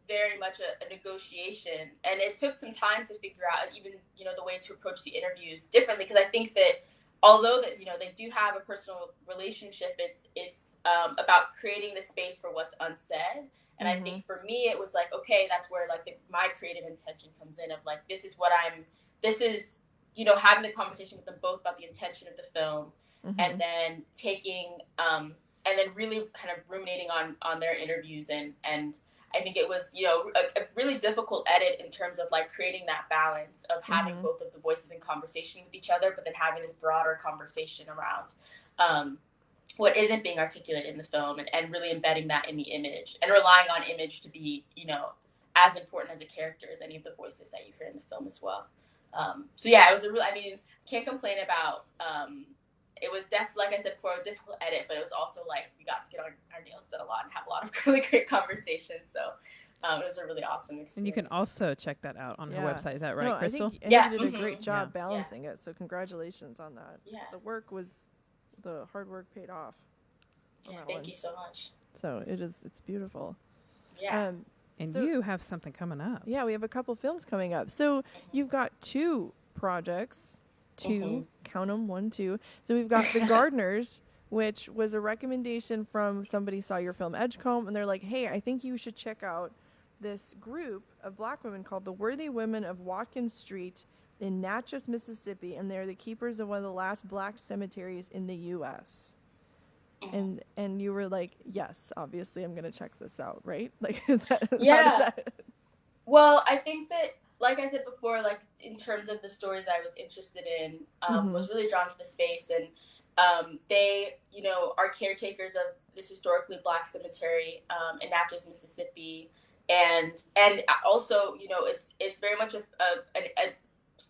very much a negotiation, and it took some time to figure out even, you know, the way to approach the interviews differently, because I think that although that, you know, they do have a personal relationship, it's about creating the space for what's unsaid. And I think for me, it was like, okay, that's where like my creative intention comes in, of like, this is, you know, having the conversation with them both about the intention of the film, and then taking, and then really kind of ruminating on their interviews. And I think it was, you know, a really difficult edit in terms of like creating that balance of having both of the voices in conversation with each other, but then having this broader conversation around what isn't being articulated in the film, and really embedding that in the image and relying on image to be, you know, as important as a character as any of the voices that you hear in the film as well. So yeah, it was I mean, can't complain about, it was like I said before, a difficult edit, but it was also like, we got to get our nails done a lot and have a lot of really great conversations. So it was a really awesome experience. And you can also check that out on her website. Is that right, Crystal? I think you did a great job balancing it. So congratulations on that. Yeah. The hard work paid off. Yeah, thank you so much. So it's beautiful. Yeah. And you have something coming up. Yeah, we have a couple films coming up. So you've got 2 projects, 2, count them, 1, 2. So we've got The Gardeners, which was a recommendation from somebody saw your film Edgecombe, and they're like, hey, I think you should check out this group of Black women called the Worthy Women of Watkins Street in Natchez, Mississippi, and they're the keepers of one of the last Black cemeteries in the U.S. And you were like, yes, obviously I'm going to check this out, right? Like, is that, yeah. Well, I think that, like I said before, like in terms of the stories I was interested in, was really drawn to the space. And they, you know, are caretakers of this historically Black cemetery in Natchez, Mississippi. And also, you know, it's very much a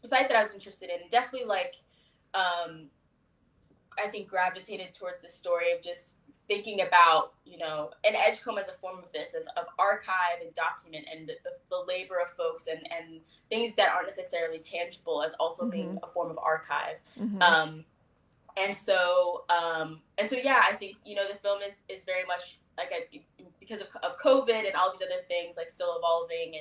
site that I was interested in. Definitely, like, I think gravitated towards the story of just thinking about, you know, an Edgecombe as a form of this, of archive and document, and the labor of folks and things that aren't necessarily tangible as also being a form of archive. And so, yeah, I think, you know, the film is very much like because of COVID and all these other things, like still evolving.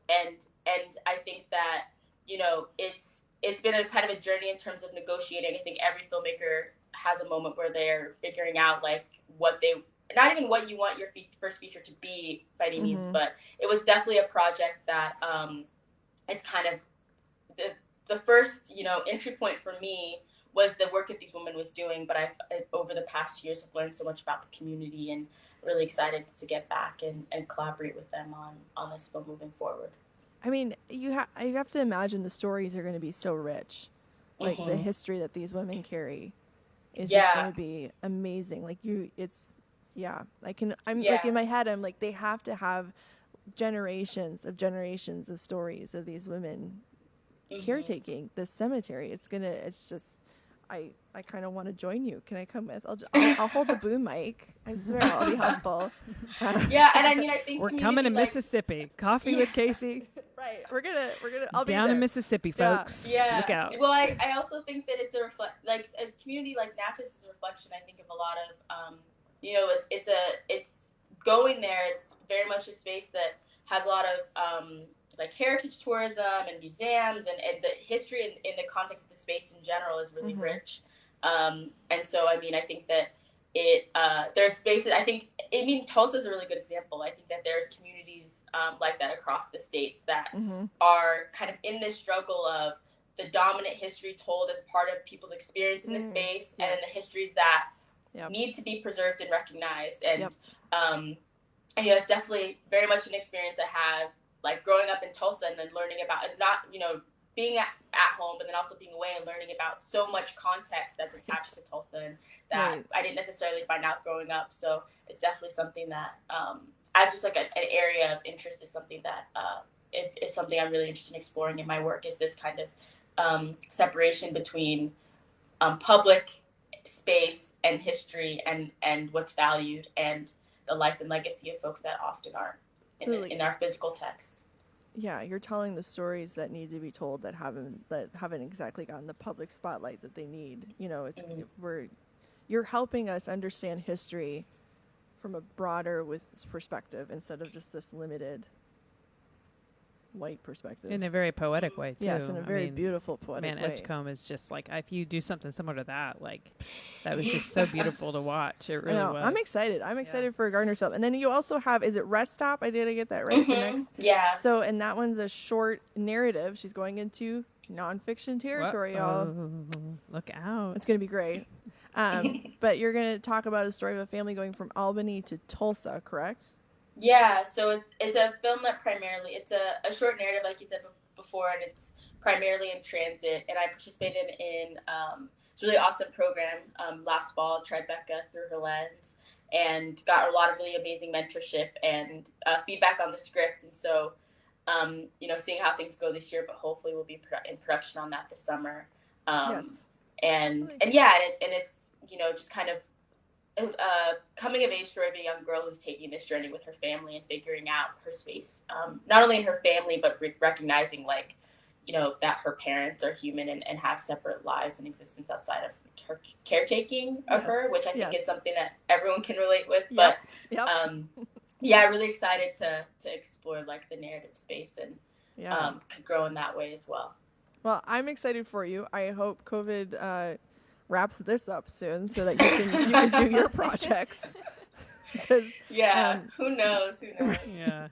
And, and I think that, you know, it's been a kind of a journey in terms of negotiating. I think every filmmaker has a moment where they're figuring out like what they, not even what you want your first feature to be by any means, but it was definitely a project that it's kind of the first, you know, entry point for me was the work that these women was doing. But I've over the past years have learned so much about the community, and really excited to get back and collaborate with them on this film moving forward. I mean, you have to imagine the stories are going to be so rich. Like the history that these women carry is just going to be amazing. Like like in my head, I'm like, they have to have generations of stories of these women caretaking this cemetery. I kind of want to join you. Can I come with? I'll hold the boom mic. I swear I'll be helpful. Yeah, and I mean, I think we're coming to Mississippi. Coffee with Casey. Right. We're gonna. I'll be down there. in Mississippi, folks. Yeah. Look out. Well, I also think that it's like a community like Natchez is a reflection, I think, of a lot of you know, it's going there. It's very much a space that has a lot of like heritage tourism and museums, and the history in the context of the space in general is really rich. And so, I mean, I think that there's spaces, Tulsa is a really good example. I think that there's communities like that across the states that are kind of in this struggle of the dominant history told as part of people's experience in the space, and the histories that need to be preserved and recognized. And, and it's definitely very much an experience I have, like growing up in Tulsa and then learning about, and not, you know, being at home, but then also being away and learning about so much context that's attached to Tulsa, and that I didn't necessarily find out growing up. So it's definitely something that, as just like an area of interest, is something that is something I'm really interested in exploring in my work, is this kind of separation between public space and history and what's valued, and the life and legacy of folks that often aren't in our physical text. Yeah, you're telling the stories that need to be told that haven't exactly gotten the public spotlight that they need. You know, you're helping us understand history from a broader perspective instead of just this limited white perspective. In a very poetic way, too. Yes, in a very beautiful poetic way. Edgecombe is just like, if you do something similar to that, like, that was just so beautiful to watch. It really was. I'm excited. I'm excited for a Gardner's film. And then you also have, is it Rest Stop? I get that right? The next? Yeah. So, and that one's a short narrative. She's going into nonfiction territory, y'all. Look out. It's going to be great. But you're going to talk about a story of a family going from Albany to Tulsa, correct? Yeah, so it's a film that primarily, it's a short narrative, like you said before, and it's primarily in transit. And I participated in a really awesome program last fall, Tribeca Through Her Lens, and got a lot of really amazing mentorship and feedback on the script. And so, you know, seeing how things go this year, but hopefully we'll be in production on that this summer. Yes. And it's, you know, just kind of coming of age story of a young girl who's taking this journey with her family and figuring out her space, not only in her family, but recognizing, like, you know, that her parents are human and have separate lives and existence outside of her caretaking of her, which I think is something that everyone can relate with. But yeah, really excited to explore like the narrative space and could grow in that way as well. Well, I'm excited for you. I hope COVID wraps this up soon so that you can do your projects. Because who knows? Yeah.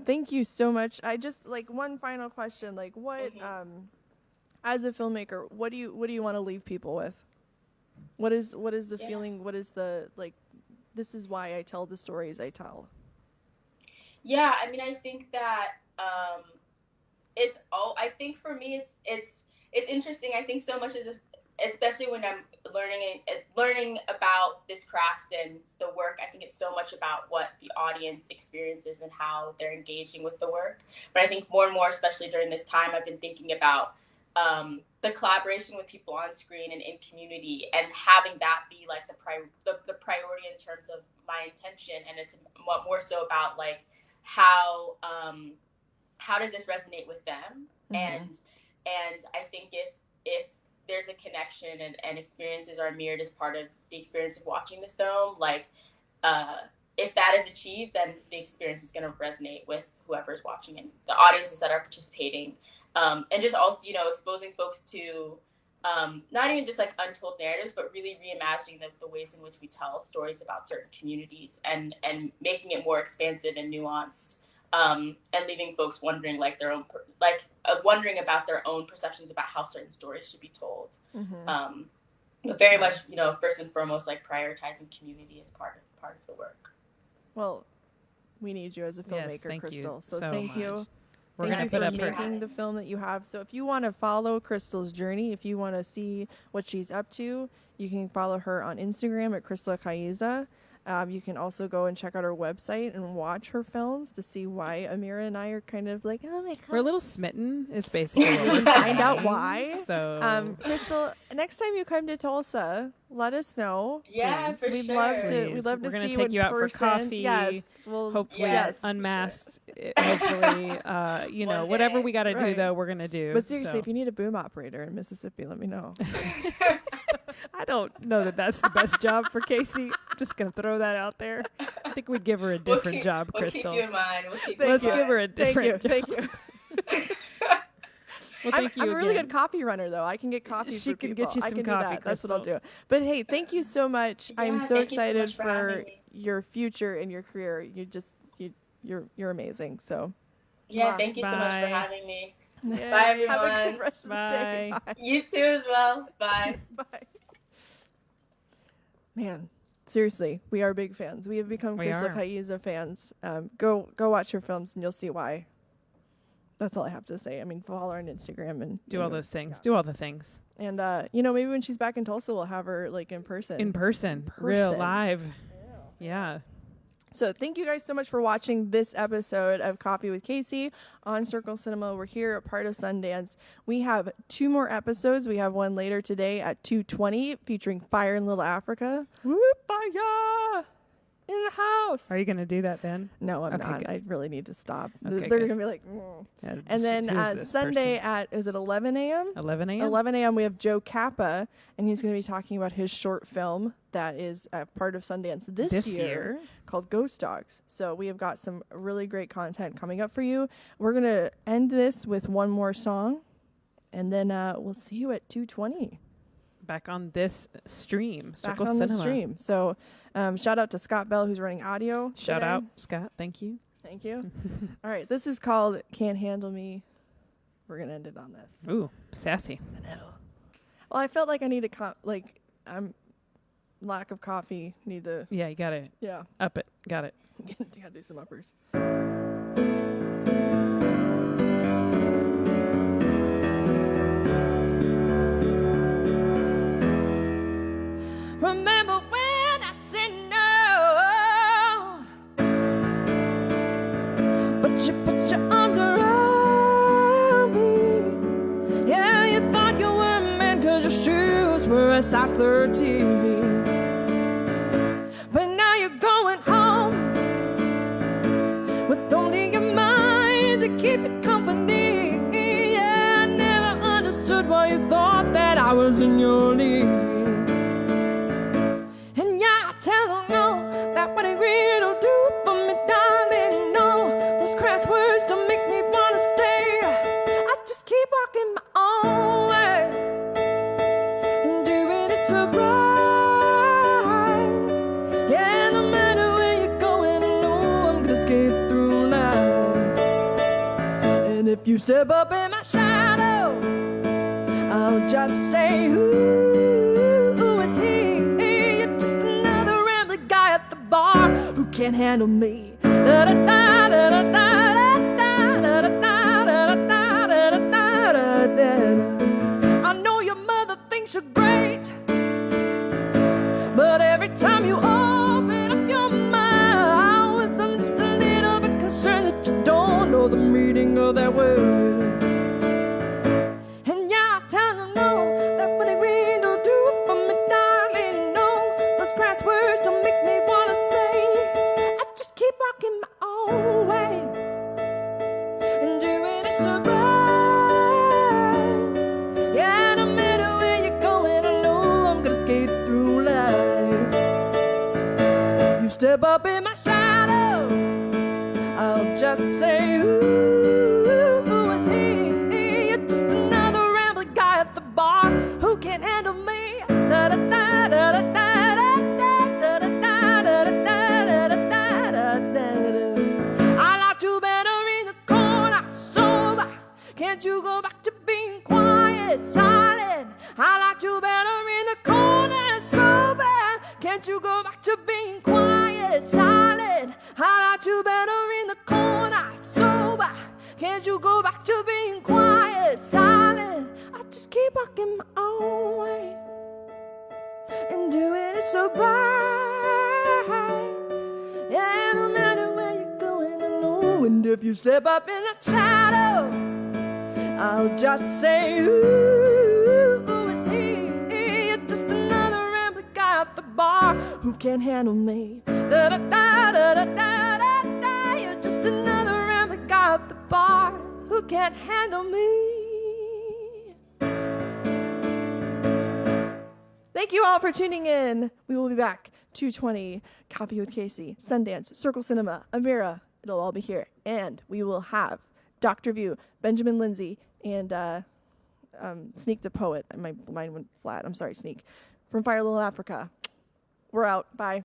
Thank you so much. I just like one final question. Like, what as a filmmaker, what do you want to leave people with? What is the feeling? What is the like? This is why I tell the stories I tell. Yeah, I mean, I think that I think for me, it's interesting. I think so much especially when I'm learning about this craft and the work. I think it's so much about what the audience experiences and how they're engaging with the work. But I think more and more, especially during this time, I've been thinking about the collaboration with people on screen and in community, and having that be like the priority in terms of my intention. And it's more so about like how does this resonate with them? And I think if there's a connection and experiences are mirrored as part of the experience of watching the film, like if that is achieved, then the experience is going to resonate with whoever's watching and the audiences that are participating. And just also, exposing folks to not even just like untold narratives, but really reimagining the ways in which we tell stories about certain communities and making it more expansive and nuanced, and leaving folks wondering wondering about their own perceptions about how certain stories should be told. But very much, first and foremost, like prioritizing community as part of the work. Well, we need you as a filmmaker, Crystal. So thank you. We're Thank going you to put for up making the film that you have. So if you want to follow Crystal's journey, if you want to see what she's up to, you can follow her on Instagram at Crystal Kayiza. You can also go and check out her website and watch her films to see why Amira and I are kind of like, oh my God. We're a little smitten is basically what we're find out why. So Crystal, next time you come to Tulsa, let us know. Yeah, please. for We'd sure. love to. Please. We'd love We're to gonna see you take in you out person. for coffee. Yes, we'll hopefully unmasked. Hopefully, whatever we got to do though, we're gonna do. But seriously, if you need a boom operator in Mississippi, let me know. I don't know that that's the best job for Casey. I'm just gonna throw that out there. I think we'd give her a different job, Crystal. We'll keep you in mind. Let's give her a different job. Thank you. Well, thank you I'm a really again. good coffee runner, though. I can get coffee for people. She can get you some coffee, That's what I'll do. But hey, thank you so much. I'm so excited for your future and your career. You're amazing. So yeah, thank you so much for having me. Yay. Bye, everyone. Have a good rest of the day. Bye. You too as well. Bye. Bye. Man, seriously, we are big fans. We have become Crystal Kayiza fans. Go watch her films and you'll see why. That's all I have to say. I mean, follow her on Instagram and do all those things. Do all the things. And maybe when she's back in Tulsa, we'll have her like in person. Real live. Yeah. So thank you guys so much for watching this episode of Coffee with Casey on Circle Cinema. We're here at part of Sundance. We have 2 more episodes. We have one later today at 2:20 featuring Fire in Little Africa. Whoop, fire in the house. Are you going to do that then? No, I'm Okay, not. good. I really need to stop. Okay, They're going to be like, Yeah, and then Sunday person? is it 11 a.m.? 11 a.m.? 11 a.m. we have Joe Kappa, and he's going to be talking about his short film that is part of Sundance this year called Ghost Dogs. So we have got some really great content coming up for you. We're going to end this with one more song, and then we'll see you at 2:20. Back on this stream. Back on the stream. So shout out to Scott Bell, who's running audio. Shout out, Scott. Thank you. Thank you. All right. This is called Can't Handle Me. We're going to end it on this. Ooh, sassy. I know. Well, I felt like I need to, I'm lack of coffee. Need to. Yeah, you got to up it. Got it. You got to do some uppers. Remember when I said no, but you put your arms around me. Yeah, you thought you were a man 'cause your shoes were a size 13. But now you're going home with only your mind to keep you company. Yeah, I never understood why you thought that I was in your league. And yeah, I tell them no, that what I really do for me. skate through life. And if you step up in my shadow, I'll just say, who is he? You're just another rambling guy at the bar who can't handle me. Da da da da da da da da da da da da da. I know your mother thinks you're great, but every time you open up your mouth, I'm just a little bit concerned that you don't know the meaning of that word. And yeah, I tell you no, that what it really don't do it for me, darling. No, those crass words don't make me wanna stay. I just keep walking my own way and doing it so right. Yeah, no matter where you're going, I know I'm gonna skate through life. If you step up in my shadow, I'll just say, who is he? You're just another rambling guy at the bar who can't handle me. Da da da da da da da da da da da da da da. I like you better in the corner, sober. Can't you go back to being quiet, silent? I like you better in the corner, sober. Can't you go back to being quiet, silent? I like you better in the corner, sober. Can't you go back to being quiet, silent? I just keep walking my own way and doing it so bright. Yeah, no matter where you're going, I know. And if you step up in the shadow, I'll just say, who is he? You're just another rambling guy at the bar who can't handle me. Da da da da da da da da. You're just another rambling guy at the bar who can't handle me. Thank you all for tuning in. We will be back 2:20. Copy with Casey, Sundance, Circle Cinema, Amira. It'll all be here, and we will have Dr. View, Benjamin Lindsay, and Sneak the Poet. My mind went flat. I'm sorry, Sneak. From Fire Little Africa. We're out. Bye.